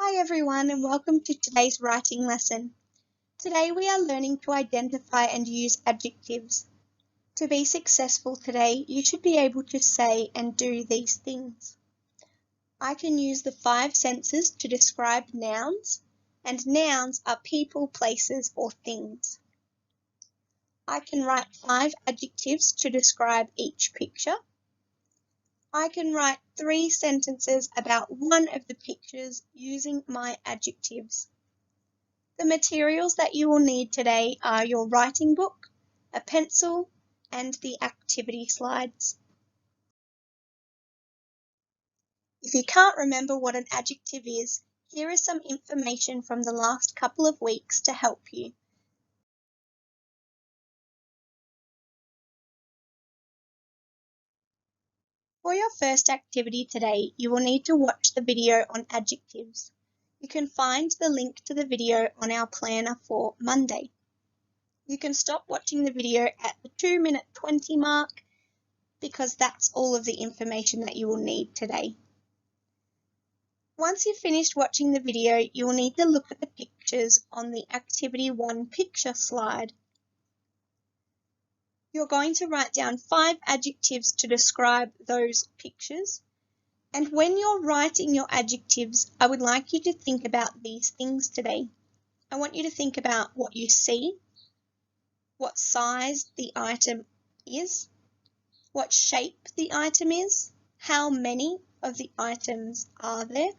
Hi everyone and welcome to today's writing lesson. Today we are learning to identify and use adjectives. To be successful today, you should be able to say and do these things. I can use the 5 senses to describe nouns, and nouns are people, places, or things. I can write 5 adjectives to describe each picture. I can write 3 sentences about one of the pictures using my adjectives. The materials that you will need today are your writing book, a pencil, and the activity slides. If you can't remember what an adjective is, here is some information from the last couple of weeks to help you. For your first activity today, you will need to watch the video on adjectives. You can find the link to the video on our planner for Monday. You can stop watching the video at the 2-minute 20 mark because that's all of the information that you will need today. Once you've finished watching the video, you will need to look at the pictures on the Activity 1 picture slide. You're going to write down 5 adjectives to describe those pictures. And when you're writing your adjectives, I would like you to think about these things today. I want you to think about what you see, what size the item is, what shape the item is, how many of the items are there.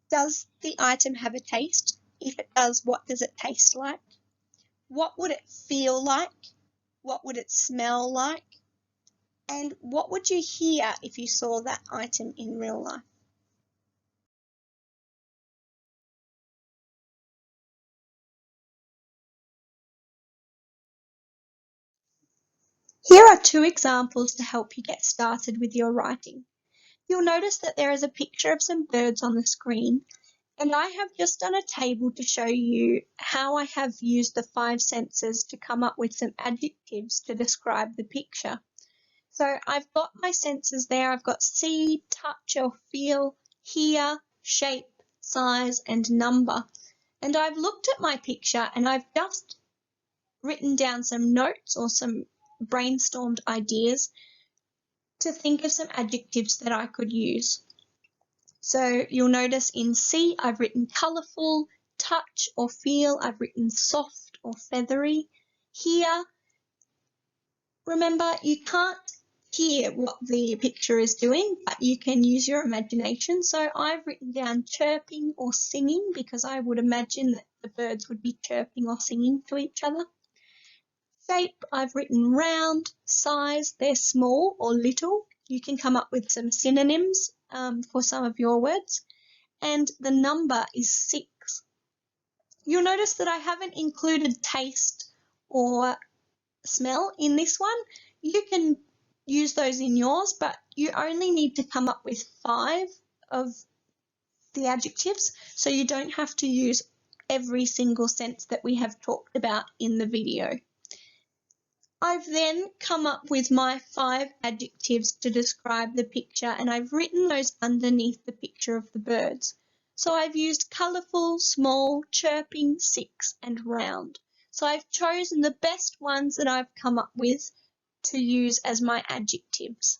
Does the item have a taste? If it does, what does it taste like? What would it feel like? What would it smell like? And what would you hear if you saw that item in real life? Here are 2 examples to help you get started with your writing. You'll notice that there is a picture of some birds on the screen, and I have just done a table to show you how I have used the 5 senses to come up with some adjectives to describe the picture. So I've got my senses there. I've got see, touch or feel, hear, shape, size and number. And I've looked at my picture and I've just written down some notes or some brainstormed ideas to think of some adjectives that I could use. So you'll notice in see, I've written colourful, touch or feel, I've written soft or feathery. Hear, remember you can't hear what the picture is doing, but you can use your imagination. So I've written down chirping or singing because I would imagine that the birds would be chirping or singing to each other. Shape, I've written round. Size, they're small or little. You can come up with some synonyms for some of your words. And the number is 6. You'll notice that I haven't included taste or smell in this one. You can use those in yours, but you only need to come up with 5 of the adjectives, so you don't have to use every single sense that we have talked about in the video. I've then come up with my 5 adjectives to describe the picture, and I've written those underneath the picture of the birds. So I've used colourful, small, chirping, 6 and round. So I've chosen the best ones that I've come up with to use as my adjectives.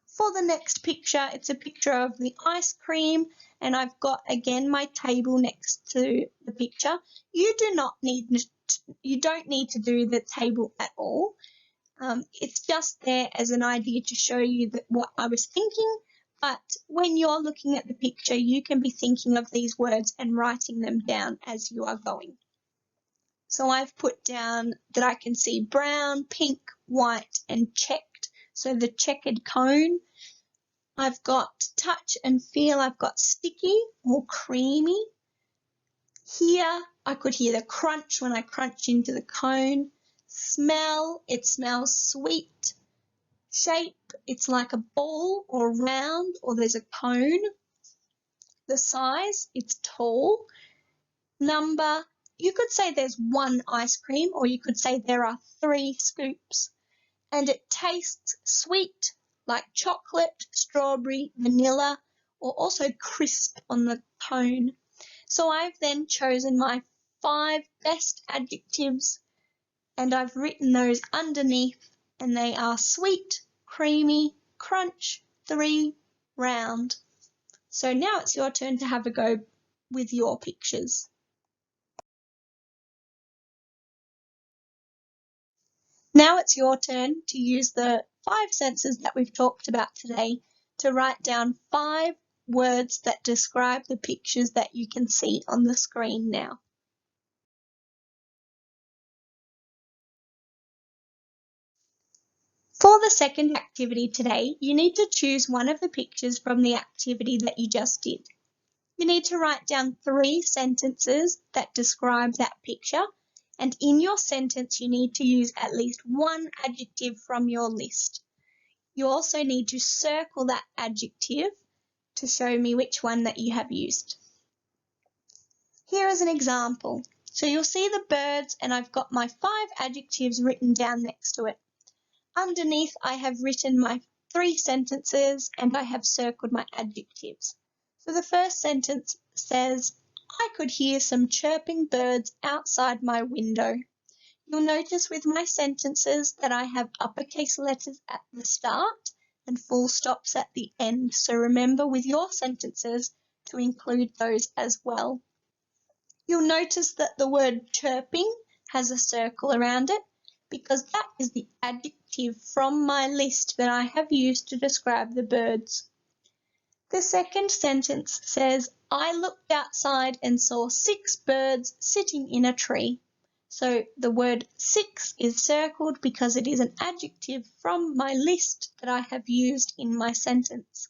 For the next picture, it's a picture of the ice cream, and I've got again my table next to the picture. You don't need to do the table at all. It's just there as an idea to show you what I was thinking, but when you're looking at the picture, you can be thinking of these words and writing them down as you are going. So I've put down that I can see brown, pink, white, and checked, so the checkered cone. I've got touch and feel, I've got sticky or creamy. Here, I could hear the crunch when I crunch into the cone. Smell, it smells sweet. Shape, it's like a ball or round, or there's a cone. The size, it's tall. Number, you could say there's 1 ice cream, or you could say there are 3 scoops. And it tastes sweet, like chocolate, strawberry, vanilla, or also crisp on the tone. So I've then chosen my 5 best adjectives and I've written those underneath, and they are sweet, creamy, crunch, 3, round. So now it's your turn to have a go with your pictures. Now it's your turn to use the 5 senses that we've talked about today to write down 5 words that describe the pictures that you can see on the screen now. For the second activity today, you need to choose one of the pictures from the activity that you just did. You need to write down 3 sentences that describe that picture, and in your sentence you need to use at least 1 adjective from your list. You also need to circle that adjective to show me which one that you have used. Here is an example. So you'll see the birds and I've got my 5 adjectives written down next to it. Underneath I have written my 3 sentences and I have circled my adjectives. So the first sentence says, I could hear some chirping birds outside my window. You'll notice with my sentences that I have uppercase letters at the start and full stops at the end. So remember with your sentences to include those as well. You'll notice that the word chirping has a circle around it because that is the adjective from my list that I have used to describe the birds. The second sentence says, I looked outside and saw 6 birds sitting in a tree. So the word 6 is circled because it is an adjective from my list that I have used in my sentence.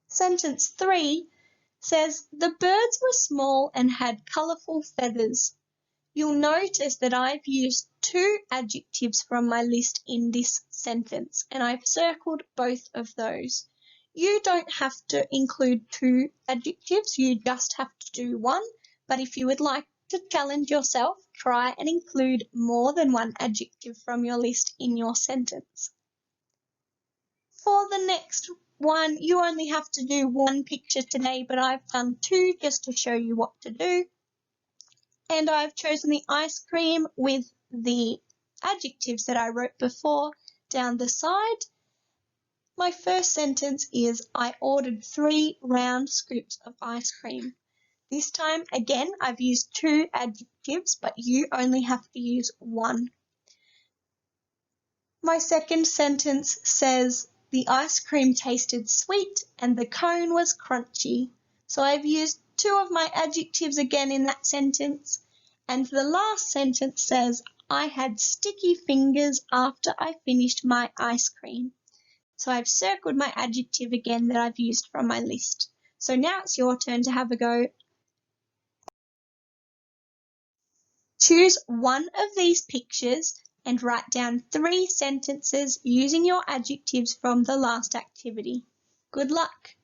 Sentence 3 says, the birds were small and had colourful feathers. You'll notice that I've used 2 adjectives from my list in this sentence, and I've circled both of those. You don't have to include 2 adjectives, you just have to do 1, but if you would like to challenge yourself, try and include more than 1 adjective from your list in your sentence. For the next one, you only have to do 1 picture today, but I've done 2 just to show you what to do. And I've chosen the ice cream with the adjectives that I wrote before down the side. My first sentence is, I ordered 3 round scoops of ice cream. This time, again, I've used 2 adjectives, but you only have to use 1. My second sentence says, the ice cream tasted sweet and the cone was crunchy. So I've used 2 of my adjectives again in that sentence. And the last sentence says, I had sticky fingers after I finished my ice cream. So I've circled my adjective again that I've used from my list. So now it's your turn to have a go. Choose one of these pictures and write down 3 sentences using your adjectives from the last activity. Good luck!